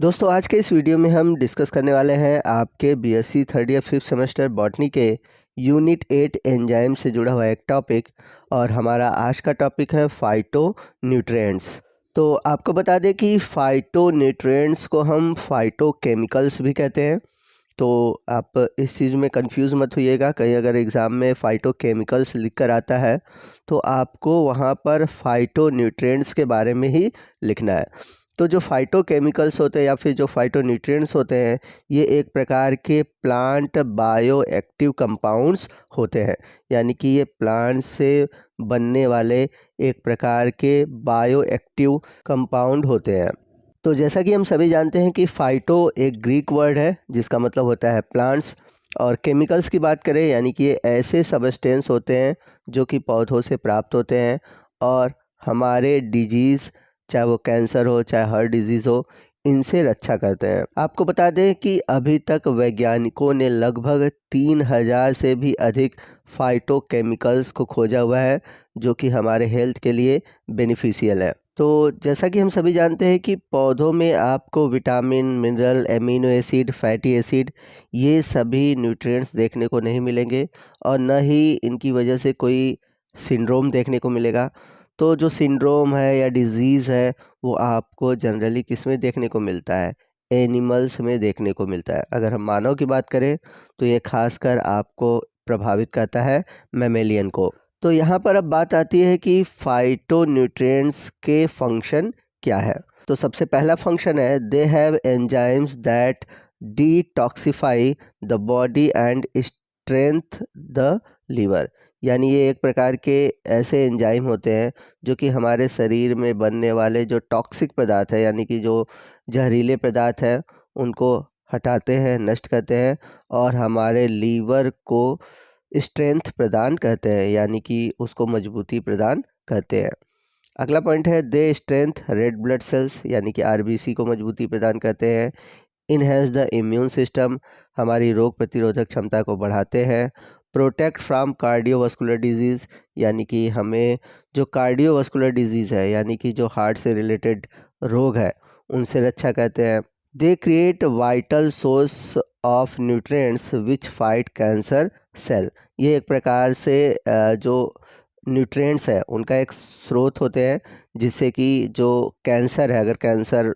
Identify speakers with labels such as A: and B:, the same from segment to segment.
A: दोस्तों आज के इस वीडियो में हम डिस्कस करने वाले हैं आपके बीएससी थर्ड या फिफ्थ सेमेस्टर बॉटनी के यूनिट 8 एंजाइम से जुड़ा हुआ एक टॉपिक। और हमारा आज का टॉपिक है फाइटो न्यूट्रिएंट्स। तो आपको बता दें कि फाइटो न्यूट्रिएंट्स को हम फाइटो केमिकल्स भी कहते हैं। तो आप इस चीज़ में कंफ्यूज मत होइएगा, कहीं अगर एग्ज़ाम में फाइटो केमिकल्स लिख कर आता है तो आपको वहाँ पर फाइटो न्यूट्रिएंट्स के बारे में ही लिखना है। तो जो फाइटोकेमिकल्स होते हैं या फिर जो फाइटोन्यूट्रिएंट्स होते हैं, ये एक प्रकार के प्लांट बायो एक्टिव कंपाउंड्स होते हैं। यानी कि ये प्लांट से बनने वाले एक प्रकार के बायो एक्टिव कंपाउंड होते हैं। तो जैसा कि हम सभी जानते हैं कि फाइटो एक ग्रीक वर्ड है जिसका मतलब होता है प्लांट्स। और केमिकल्स की बात करें यानी कि ये ऐसे सबस्टेंस होते हैं जो कि पौधों से प्राप्त होते हैं और हमारे डिजीज़, चाहे वो कैंसर हो चाहे हार्ट डिजीज़ हो, इनसे रक्षा करते हैं। आपको बता दें कि अभी तक वैज्ञानिकों ने लगभग 3000 से भी अधिक फाइटोकेमिकल्स को खोजा हुआ है जो कि हमारे हेल्थ के लिए बेनिफिशियल है। तो जैसा कि हम सभी जानते हैं कि पौधों में आपको vitamin, mineral, amino acid, fatty acid, ये सभी न्यूट्रिएंट्स देखने को नहीं मिलेंगे और न ही इनकी वजह से कोई सिंड्रोम देखने को मिलेगा। तो जो सिंड्रोम है या डिजीज़ है वो आपको जनरली किस में देखने को मिलता है? एनिमल्स में देखने को मिलता है। अगर हम मानव की बात करें तो ये खासकर आपको प्रभावित करता है मैमेलियन को। तो यहाँ पर अब बात आती है कि फाइटोन्यूट्रिएंट्स के फंक्शन क्या है। तो सबसे पहला फंक्शन है they have enzymes that detoxify the body and strength the liver. यानी ये एक प्रकार के ऐसे एंजाइम होते हैं जो कि हमारे शरीर में बनने वाले जो टॉक्सिक पदार्थ है यानी कि जो जहरीले पदार्थ है उनको हटाते हैं, नष्ट करते हैं और हमारे लीवर को स्ट्रेंथ प्रदान करते हैं यानी कि उसको मजबूती प्रदान करते हैं। अगला पॉइंट है दे स्ट्रेंथ रेड ब्लड सेल्स यानी कि आरबीसी को मजबूती प्रदान करते हैं। इनहेंस द इम्यून सिस्टम, हमारी रोग प्रतिरोधक क्षमता को बढ़ाते हैं। प्रोटेक्ट फ्रॉम कार्डियोवास्कुलर डिजीज़, यानी कि हमें जो कार्डियोवास्कुलर डिजीज़ है यानी कि जो हार्ट से रिलेटेड रोग है उनसे रक्षा करते हैं। They create vital source of nutrients which fight cancer cell. ये एक प्रकार से जो न्यूट्रिएंट्स है उनका एक स्रोत होते हैं जिससे कि जो कैंसर है, अगर कैंसर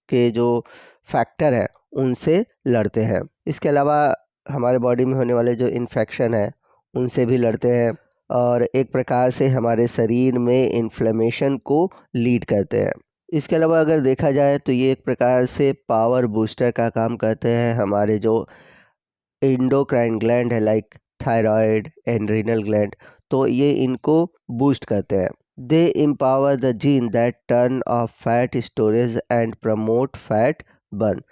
A: के जो फैक्टर है उनसे लड़ते हैं। इसके अलावा हमारे बॉडी में होने वाले जो इन्फेक्शन है उनसे भी लड़ते हैं और एक प्रकार से हमारे शरीर में इन्फ्लेमेशन को लीड करते हैं। इसके अलावा अगर देखा जाए तो ये एक प्रकार से पावर बूस्टर का काम करते हैं। हमारे जो एंडोक्राइन ग्लैंड है लाइक थायराइड, एंड्रिनल ग्लैंड, तो ये इनको बूस्ट करते हैं। They empower the gene that turn off fat storage and promote fat burn.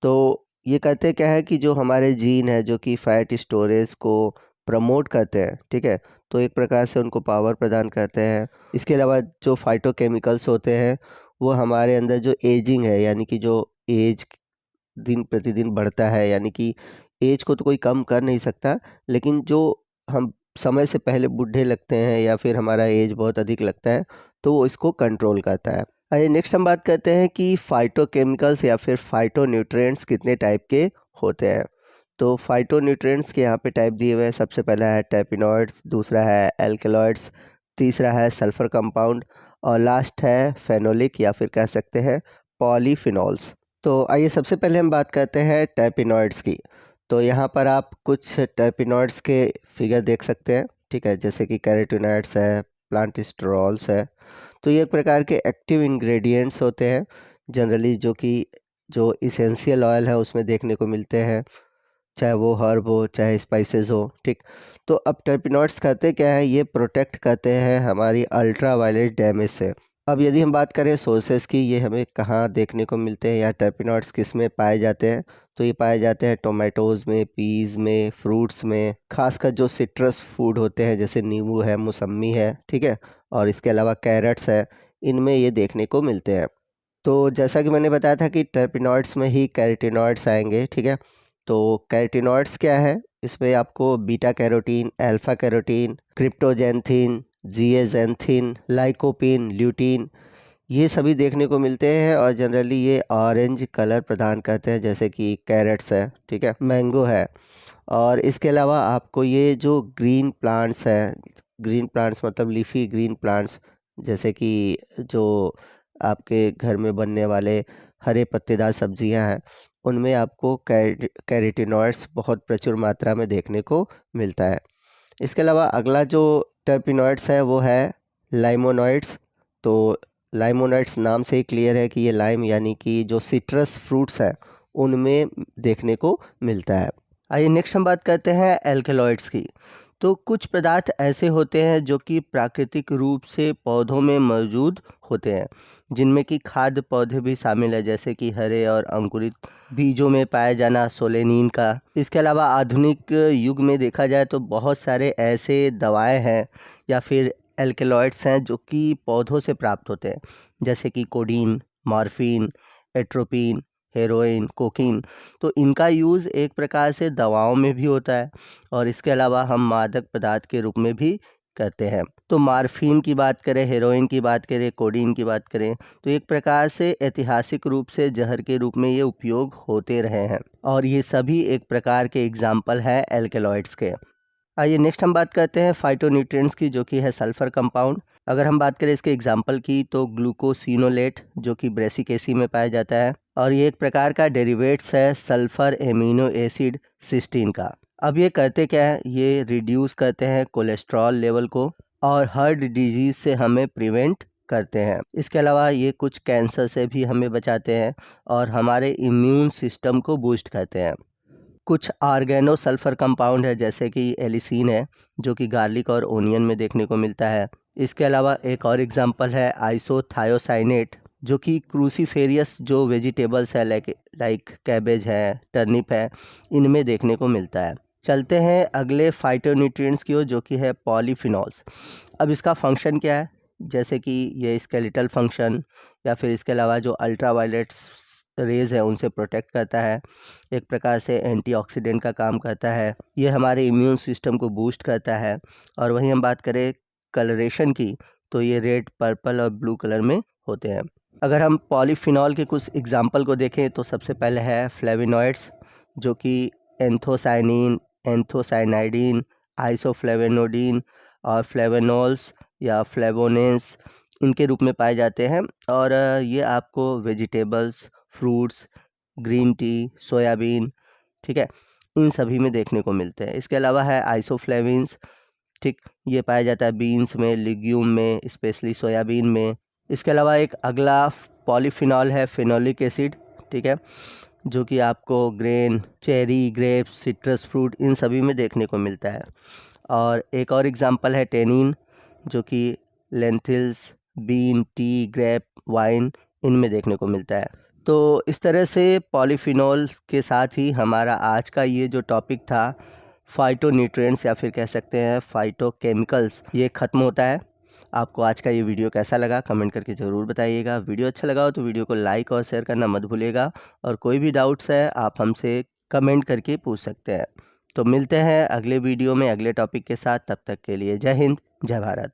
A: तो ये कहते क्या है कि जो हमारे जीन है जो कि फैट स्टोरेज को प्रमोट करते हैं, ठीक है, तो एक प्रकार से उनको पावर प्रदान करते हैं। इसके अलावा जो फाइटोकेमिकल्स होते हैं वो हमारे अंदर जो एजिंग है यानी कि जो एज दिन प्रतिदिन बढ़ता है, यानी कि एज को तो कोई कम कर नहीं सकता, लेकिन जो हम समय से पहले बूढ़े लगते हैं या फिर हमारा एज बहुत अधिक लगता है तो वो इसको कंट्रोल करता है। आइए नेक्स्ट हम बात करते हैं कि फाइटोकेमिकल्स या फिर फाइटोन्यूट्रिएंट्स कितने टाइप के होते हैं। तो फाइटोन्यूट्रिएंट्स के यहाँ पे टाइप दिए हुए हैं। सबसे पहला है टेपिनॉइड्स, दूसरा है एल्केलॉइड्स, तीसरा है सल्फर कंपाउंड और लास्ट है फेनोलिक या फिर कह सकते हैं पॉलीफिनॉल्स। तो आइए सबसे पहले हम बात करते हैं टर्पिनॉइड्स की। तो यहाँ पर आप कुछ टर्पिनॉइड्स के फिगर देख सकते हैं, ठीक है, जैसे कि कैरोटीनॉइड्स है, प्लांटिस्टरॉल्स है। तो ये एक प्रकार के एक्टिव इंग्रेडिएंट्स होते हैं जनरली जो कि जो इसेंशियल ऑयल है उसमें देखने को मिलते हैं, चाहे वो हर्ब हो चाहे स्पाइसेस हो, ठीक। तो अब टर्पिनॉइड्स करते क्या है, ये प्रोटेक्ट करते हैं हमारी अल्ट्रा वायलेट डैमेज से। अब यदि हम बात करें सोर्सेज की, ये हमें कहाँ देखने को मिलते हैं या टर्पिनॉइड्स किस में पाए जाते हैं, तो ये पाए जाते हैं टोमेटोज़ में, पीज़ में, फ्रूट्स में, खासकर जो सिट्रस फूड होते हैं जैसे नींबू है, मौसम्मी है, ठीक है, और इसके अलावा कैरेट्स है, इनमें ये देखने को मिलते हैं। तो जैसा कि मैंने बताया था कि टर्पिनॉइड्स में ही कैरोटीनॉइड्स आएंगे, ठीक है। तो कैरोटीनॉइड्स क्या है, इसमें आपको beta carotene, alpha carotene, cryptoxanthin, zeaxanthin, lycopene, lutein, ये सभी देखने को मिलते हैं और जनरली ये ऑरेंज कलर प्रदान करते हैं, जैसे कि कैरेट्स है, ठीक है, मैंगो है। और इसके अलावा आपको ये जो ग्रीन प्लांट्स हैं, ग्रीन प्लांट्स मतलब लीफी ग्रीन प्लांट्स, जैसे कि जो आपके घर में बनने वाले हरे पत्तेदार सब्जियां हैं, उनमें आपको कैरोटीनॉइड्स बहुत प्रचुर मात्रा में देखने को मिलता है। इसके अलावा अगला जो टर्पिनॉइड्स है वो है लाइमोनॉइड्स। तो लाइमोनॉइड्स नाम से ही क्लियर है कि ये लाइम यानी कि जो सिट्रस फ्रूट्स हैं उनमें देखने को मिलता है। आइए नेक्स्ट हम बात करते हैं एल्केलॉइड्स की। तो कुछ पदार्थ ऐसे होते हैं जो कि प्राकृतिक रूप से पौधों में मौजूद होते हैं, जिनमें कि खाद्य पौधे भी शामिल है, जैसे कि हरे और अंकुरित बीजों में पाया जाना सोलेनिन का। इसके अलावा आधुनिक युग में देखा जाए तो बहुत सारे ऐसे दवाएं हैं या फिर एल्केलॉइड्स हैं जो कि पौधों से प्राप्त होते हैं, जैसे कि codeine, morphine, atropine, heroin, cocaine. तो इनका यूज़ एक प्रकार से दवाओं में भी होता है और इसके अलावा हम मादक पदार्थ के रूप में भी करते हैं। तो मॉर्फिन की बात करें, हेरोइन की बात करें, कोडीन की बात करें, तो एक प्रकार से ऐतिहासिक रूप से जहर के रूप में ये उपयोग होते रहे हैं और ये सभी एक प्रकार के एग्जाम्पल हैं एल्केलॉइड्स के। आइए नेक्स्ट हम बात करते हैं फाइटोन्यूट्रिएंट्स की, जो कि है सल्फर कंपाउंड। अगर हम बात करें इसके एग्जाम्पल की तो ग्लूकोसिनोलेट, जो कि ब्रेसिकेसी में पाया जाता है और ये एक प्रकार का डेरिवेट्स है सल्फर एमिनो एसिड सिस्टीन का। अब ये करते क्या है, ये रिड्यूस करते हैं कोलेस्ट्रॉल लेवल को और हार्ट डिजीज से हमें प्रिवेंट करते हैं। इसके अलावा ये कुछ कैंसर से भी हमें बचाते हैं और हमारे इम्यून सिस्टम को बूस्ट करते हैं। कुछ आर्गेनो सल्फर कंपाउंड है, जैसे कि एलिसीन है, जो कि गार्लिक और ओनियन में देखने को मिलता है। इसके अलावा एक और एग्जांपल है आइसोथायोसाइनेट, जो कि क्रूसीफेरियस जो वेजिटेबल्स है लाइक कैबेज है, टर्निप है, इनमें देखने को मिलता है। चलते हैं अगले फाइटोन्यूट्रिएंट्स की ओर, जो कि है पॉलीफिनॉल्स। अब इसका फंक्शन क्या है, जैसे कि ये स्केलेटल फंक्शन या फिर इसके अलावा जो अल्ट्रावायलेट रेज है उनसे प्रोटेक्ट करता है, एक प्रकार से एंटीऑक्सीडेंट का काम करता है, ये हमारे इम्यून सिस्टम को बूस्ट करता है। और वहीं हम बात करें कलरेशन की तो ये रेड, पर्पल और ब्लू कलर में होते हैं। अगर हम पॉलीफिनॉल के कुछ एग्जाम्पल को देखें तो सबसे पहले है फ्लेविनॉइड्स, जो कि एंथोसाइनिन, एंथोसाइनाइडिन, आइसोफ्लेवेनोडिन और फ्लेवेनॉल्स या फ्लेवोनेंस इनके रूप में पाए जाते हैं। और ये आपको vegetables, fruits, green tea, soybean, ठीक है, इन सभी में देखने को मिलते हैं। इसके अलावा है आइसोफ्लेविन्स, ठीक, ये पाया जाता है बीन्स में, लिग्यूम में, स्पेशली सोयाबीन में। इसके अलावा एक अगला पॉलीफिनॉल है फेनोलिक एसिड, ठीक है, जो कि आपको grain, cherry, grapes, citrus fruit in सभी में देखने को मिलता है। और एक और एग्जांपल है टेनिन, जो कि लेंथिल्स, बीन, टी, ग्रेप, वाइन इनमें देखने को मिलता है। तो इस तरह से पॉलीफिनॉल के साथ ही हमारा आज का ये जो टॉपिक था फाइटोन्यूट्रिएंट्स या फिर कह सकते हैं फाइटोकेमिकल्स, ये ख़त्म होता है। आपको आज का ये वीडियो कैसा लगा कमेंट करके ज़रूर बताइएगा। वीडियो अच्छा लगा हो तो वीडियो को लाइक और शेयर करना मत भूलिएगा और कोई भी डाउट्स है आप हमसे कमेंट करके पूछ सकते हैं। तो मिलते हैं अगले वीडियो में अगले टॉपिक के साथ, तब तक के लिए जय हिंद, जय भारत।